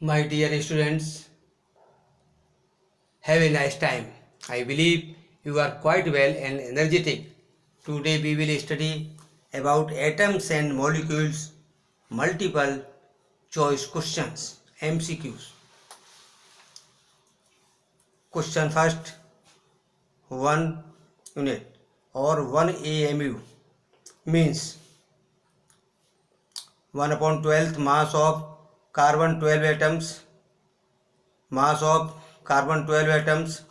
My dear students, have a nice time. I believe you are quite well and energetic. Today we will study about atoms and molecules, multiple choice questions, MCQs. Question first, 1 unit or 1 AMU means 1 upon 12th mass of carbon 12 atoms, mass of carbon 12 atoms,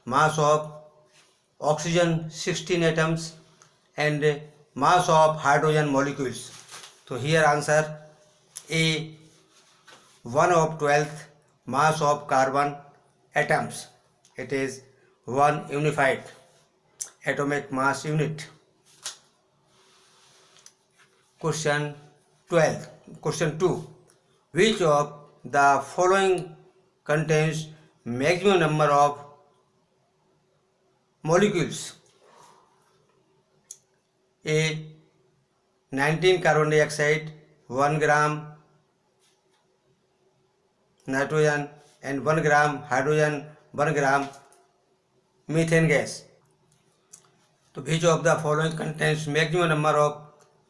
mass of oxygen 16 atoms and mass of hydrogen molecules. So here answer A, 1 of 12th mass of carbon atoms. It is 1 unified atomic mass unit. Question 12. Question 2. Which of the following contains maximum number of molecules? A, 19 carbon dioxide, 1 gram nitrogen and 1 gram hydrogen, 1 gram methane gas. So which of the following contains maximum number of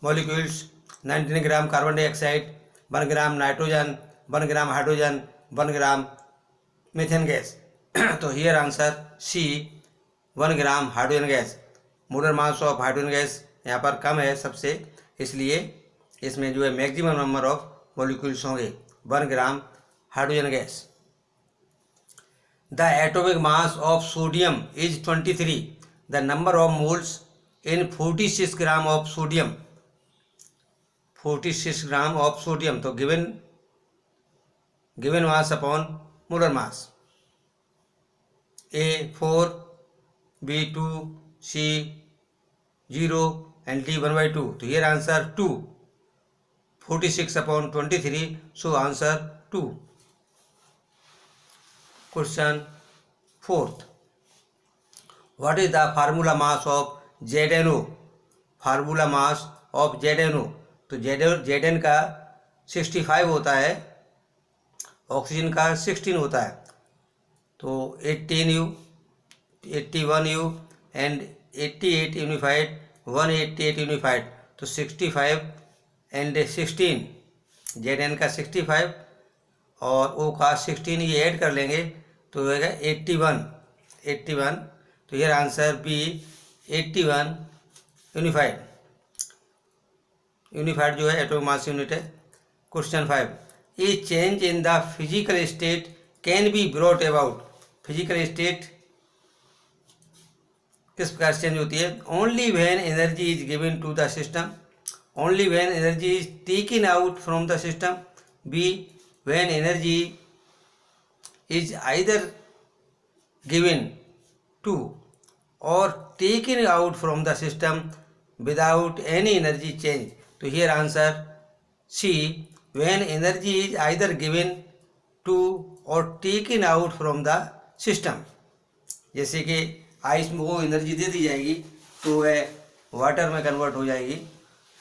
molecules? 19 gram carbon dioxide, 1 gram nitrogen, 1 gram hydrogen, 1 gram methane gas. तो here answer C, 1 gram hydrogen gas. Molar mass of hydrogen gas यहाँ पर कम है सबसे, इसलिए इसमें जो है maximum number of molecules होंगे 1 gram hydrogen gas. The atomic mass of sodium is 23. The number of moles in 46 gram of sodium. 46 gram of sodium. तो given mass upon molar mass. A 4, B 2, C 0 and D 1/2. तो here answer 2. 46 upon 23. So answer 2. Question 4th. What is the formula mass of ZNO? Formula mass of ZNO. तो Zn का 65 होता है, oxygen का 16 होता है. तो 18U, 81U and 88 unified, 188 unified. तो 65 एंड 16, Zn का 65 और O का 16 ये ऐड कर लेंगे तो होगा 81. तो ये आंसर बी 81 यूनिफाइड जो है एटॉमिक मास यूनिट है. Question 5. A change in the physical state can be brought about. Physical state किस प्रकार चेंज होती है? Only when energy is given to the system. Only when energy is taken out from the system. B when energy is either given to और taken out from the system without any energy change. तो here answer C, when energy is either given to और taken out from the system. जैसे कि ice में वो energy दे दी जाएगी तो वह वाटर में कन्वर्ट हो जाएगी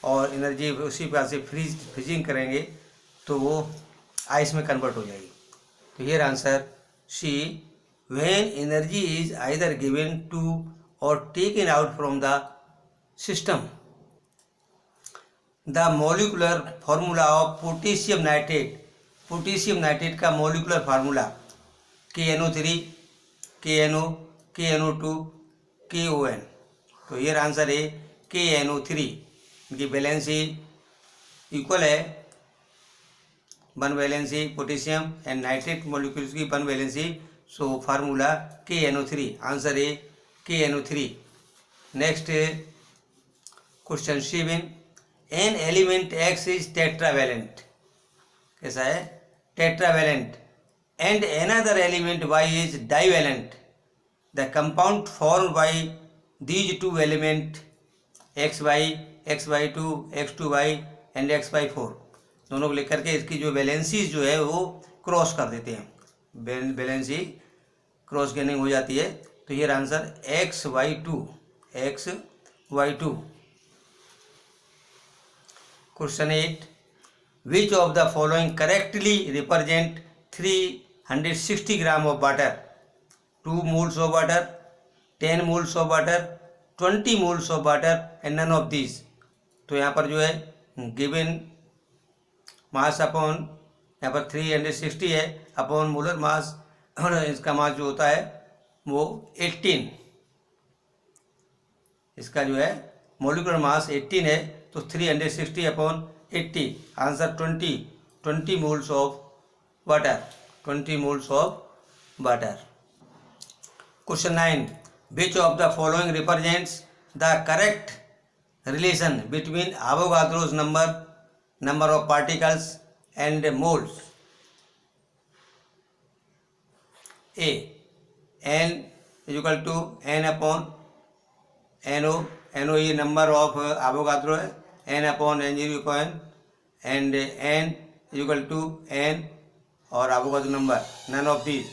और एनर्जी उसी प्रकार से फ्रीजिंग करेंगे तो वो आइस में कन्वर्ट हो जाएगी. तो here answer C, when energy is either given to और taken out from the system. The molecular formula of potassium nitrate. Potassium nitrate का molecular formula KNO3, KNO, KNO2, KON. तो ये आंसर है KNO3. इनकी valency equal है, 1 valency potassium and nitrate molecules की 1 valency. So formula KNO3. Answer है KNO3. Next question 7. An element X is tetravalent. कैसा है? Tetravalent. And another element Y is divalent. The compound form by these two element XY, XY2, X2Y and XY4. दोनों को लेकर के इसकी जो valencies जो है वो क्रॉस कर देते हैं. वैलेंसी क्रॉस गेनिंग हो जाती है. तो ये answer XY2. Question 8. Which of the following correctly represent 360 gram of water, 2 moles of water, 10 moles of water, 20 moles of water and none of this. तो यहाँ पर जो है गिवन मास अपॉन यहाँ पर 360 है अपॉन मोलर मास, और इसका मास जो होता है वो 18, इसका जो है मोलिकुलर मास 18 है, तो 360 upon 80, answer 20 moles of water, 20 moles of water. Question 9, which of the following represents the correct relation between Avogadro's number of particles and moles? A, n equal to n upon NO ये number of Avogadro है, n upon N0 point and n equal to n और Avogadro number none of this.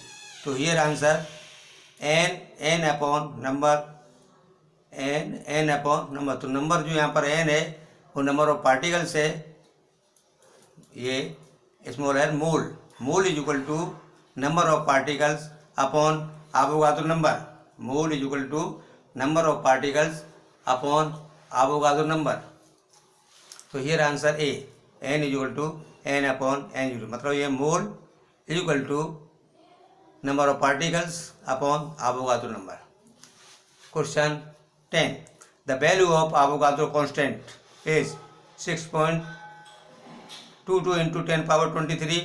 तो here answer n upon number, n upon number. तो number जो यहाँ पर n है वो नंबर ऑफ पार्टिकल्स है, ये स्मॉल है mole is equal to number of particles upon Avogadro number, mole is equal to number of particles upon Avogadro number. तो here answer A, n is equal to n upon N0, मतलब ये mole is equal to number of particles upon Avogadro number. Question 10, the value of Avogadro constant is 6.22 into 10 power 23,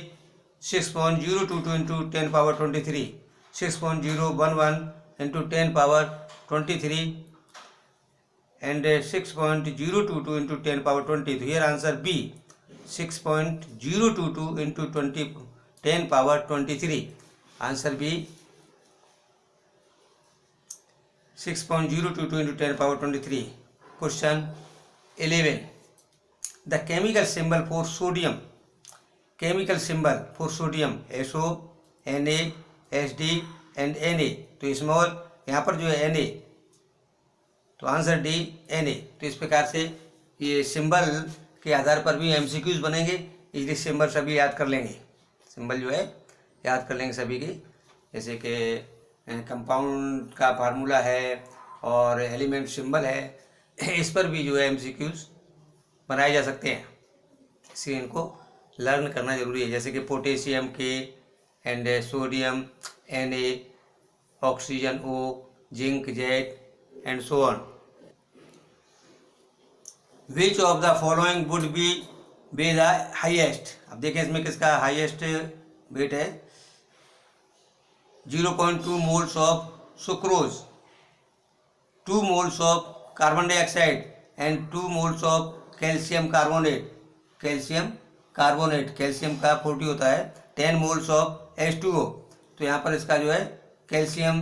6.022 into 10 power 23, 6.011 into 10 power 23 and 6.022 into 10 power 20. So here answer B, 6.022 into 10 power 23. Answer B, 6.022 into 10 power 23. Question 11, the chemical symbol for sodium, SO, Na, Sd and Na। तो small यहाँ पर जो है Na, तो answer D Na। तो इस प्रकार से ये सिंबल के आधार पर भी MCQs बनेंगे, इसलिए सिंबल सभी याद कर लेंगे, सिंबल जो है याद कर लेंगे सभी की, जैसे कि कंपाउंड का फार्मूला है और एलिमेंट सिंबल है, इस पर भी जो है MCQs बनाए जा सकते हैं, इसलिए इनको लर्न करना जरूरी है। जैसे कि पोटेशियम के and sodium Na, oxygen O, zinc Z and so on। Which of the following would be the highest? अब देखें इसमें किसका हाईएस्ट वेट है, 0.2 moles of sucrose, 2 moles of carbon dioxide and 2 moles of calcium carbonate, calcium का 40 होता है, 10 moles of H2O। तो यहाँ पर इसका जो है कैल्शियम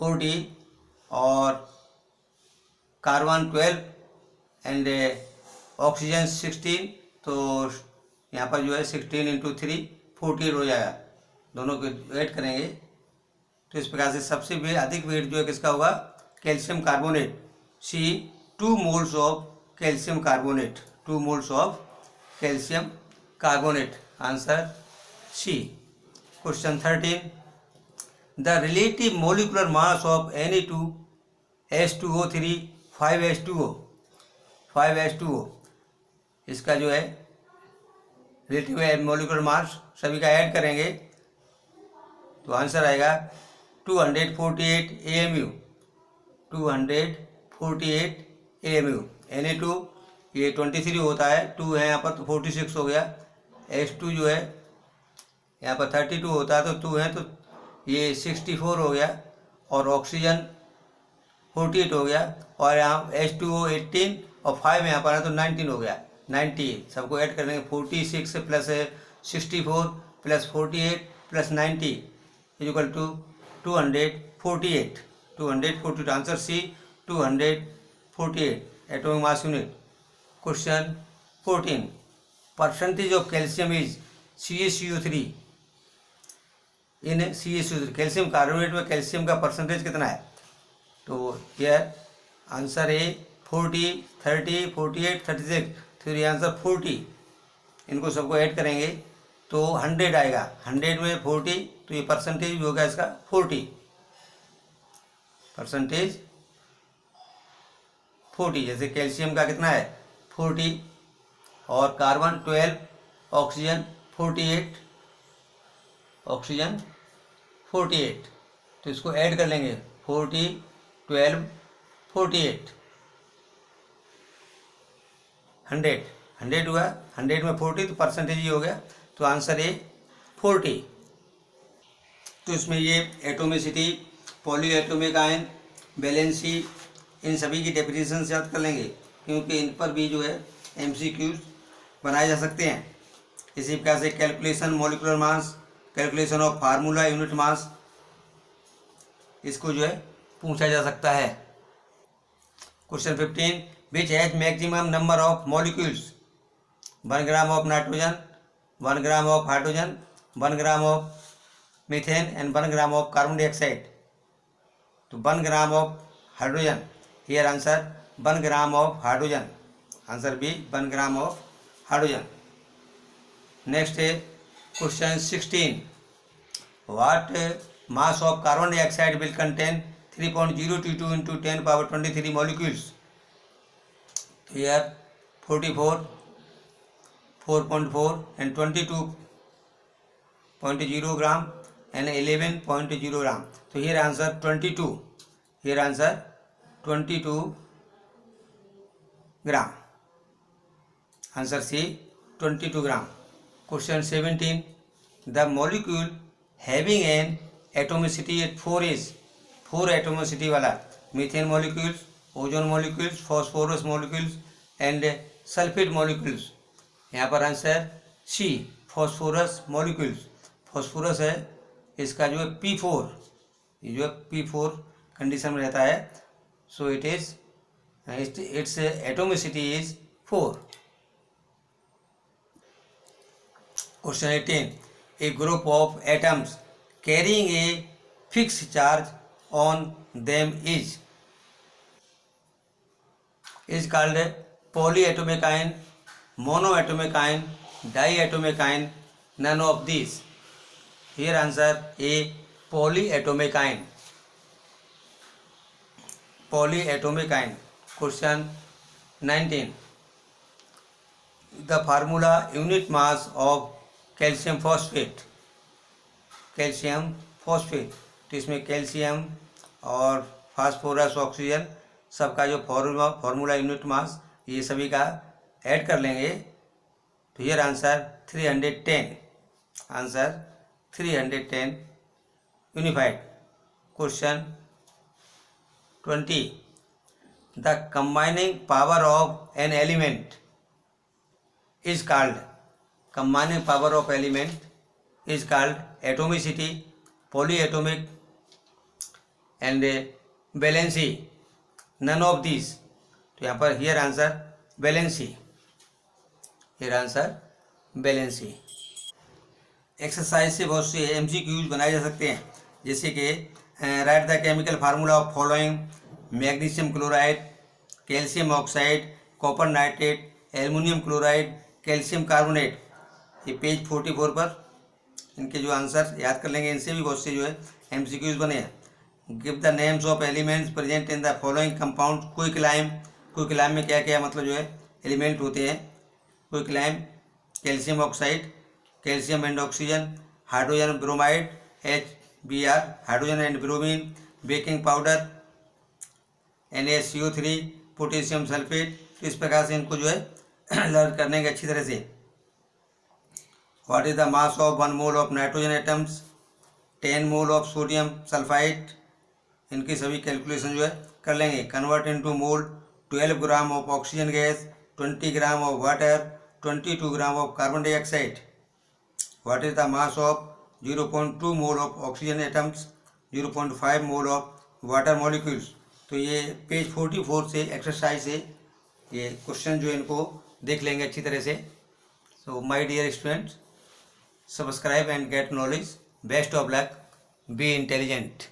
40 और कार्बन 12 एंड ऑक्सीजन 16, तो यहाँ पर जो है 16 इंटू 3 48 हो जाएगा, दोनों को ऐड करेंगे तो इस प्रकार से सबसे अधिक वेट जो है किसका होगा, calcium carbonate, C, 2 moles of calcium carbonate, 2 moles of calcium carbonate, answer C। Question 13, the relative molecular mass of Na2H2O3 5H2O, इसका जो है रिलेटिव मोलिकुलर मास सभी का ऐड करेंगे तो आंसर आएगा 248 AMU, 248 AMU। Na2 ये 23 होता है, 2 है यहाँ पर तो 46 हो गया, H2 जो है यहाँ पर 32 होता है तो 2 है तो ये 64 हो गया, और ऑक्सीजन 48 हो गया, और यहाँ H2O 18 और 5 यहाँ पर है तो 19 हो गया, 90 सबको ऐड कर देंगे, 46 plus 64 plus 48 plus 90 equal to 248, answer C 248 atomic mass unit. Question 14, percentage of calcium is CaCO3 in CaCO3, calcium carbonate में कैल्शियम का परसेंटेज कितना है, तो हियर आंसर ए 40, 30, 48, 36, तो ये आंसर 40, इनको सबको ऐड करेंगे तो 100 आएगा, 100 में 40, तो ये परसेंटेज भी होगा इसका 40, परसेंटेज 40। जैसे कैल्शियम का कितना है 40 और कार्बन 12, ऑक्सीजन 48, ऑक्सीजन 48, तो इसको ऐड कर लेंगे 40, 12, 48, 100 हुआ, 100 में 40 तो परसेंटेज ही हो गया, तो आंसर ए 40। तो इसमें ये atomicity, poly atomic ion, valency, इन सभी की डेफिनेशन याद कर लेंगे, क्योंकि इन पर भी जो है MCQs बनाए जा सकते हैं। इसी प्रकार से calculation molecular mass, calculation of formula unit mass, इसको जो है पूछा जा सकता है। Question 15, which has maximum number of molecules, 1 gram of nitrogen, 1 gram of hydrogen, 1 gram of methane and 1 gram of carbon dioxide. तो 1 gram of hydrogen, here answer 1 gram of hydrogen, answer B 1 gram of hydrogen. Next है question 16, what mass of carbon dioxide will contain 3.022 into 10 power 23 molecules। Here 44, 4.4 and 22.0 gram and 11.0 gram। तो here answer 22, here answer 22 gram, answer C 22 gram। Question 17, the molecule having an atomicity at 4 is, 4 atomicity वाला, methane molecules, ozone molecules, phosphorus molecules and sulphate molecules. यहाँ पर answer C phosphorus molecules. Phosphorus है इसका जो है P4, ये जो है P4 कंडीशन में रहता है, so it is it's atomicity is 4। Question 18, A group of atoms carrying a fixed charge on them is called polyatomic ion, monoatomic ion, diatomic ion, none of these। Here answer A polyatomic ion, polyatomic ion। Question 19, the formula unit mass of calcium phosphate, calcium phosphate। तो इसमें calcium और phosphorus, oxygen सबका जो formula unit mass, ये सभी का add कर लेंगे, तो here answer 310, answer 310 unified. Question 20, the combining power of an element is called, combining power of element is called atomicity, polyatomic and valency, none of this. तो यहाँ पर here answer valency, here answer valency. Exercise से बहुत से MCQs बनाए जा सकते हैं, जैसे कि right the chemical formula of following, magnesium chloride, calcium oxide, copper nitrate, aluminium chloride, calcium carbonate. ये पेज 44 पर इनके जो आंसर याद कर लेंगे, इनसे भी बहुत से जो है MCQs बने हैं। Give the names of elements present in the following compound. Quicklime, quicklime में क्या क्या मतलब जो है एलिमेंट होते हैं। Quicklime, calcium oxide, calcium and oxygen, hydrogen bromide HBr, hydrogen and bromine, baking powder NaCO3, potassium sulphate. तो इस प्रकार से इनको जो है लर्न करने के अच्छी तरह से। What is the mass of 1 mole of nitrogen atoms, 10 mole of sodium sulphide. इनकी सभी कैलकुलेशन जो है कर लेंगे। Convert into mole, 12 gram of oxygen gas, 20 gram of water, 22 gram of carbon dioxide. What is the mass of 0.2 mole of oxygen atoms, 0.5 mole of water molecules. तो ये page 44 से exercise से ये क्वेश्चन जो है इनको देख लेंगे अच्छी तरह से। So my dear students, subscribe and get knowledge. Best of luck. Be intelligent.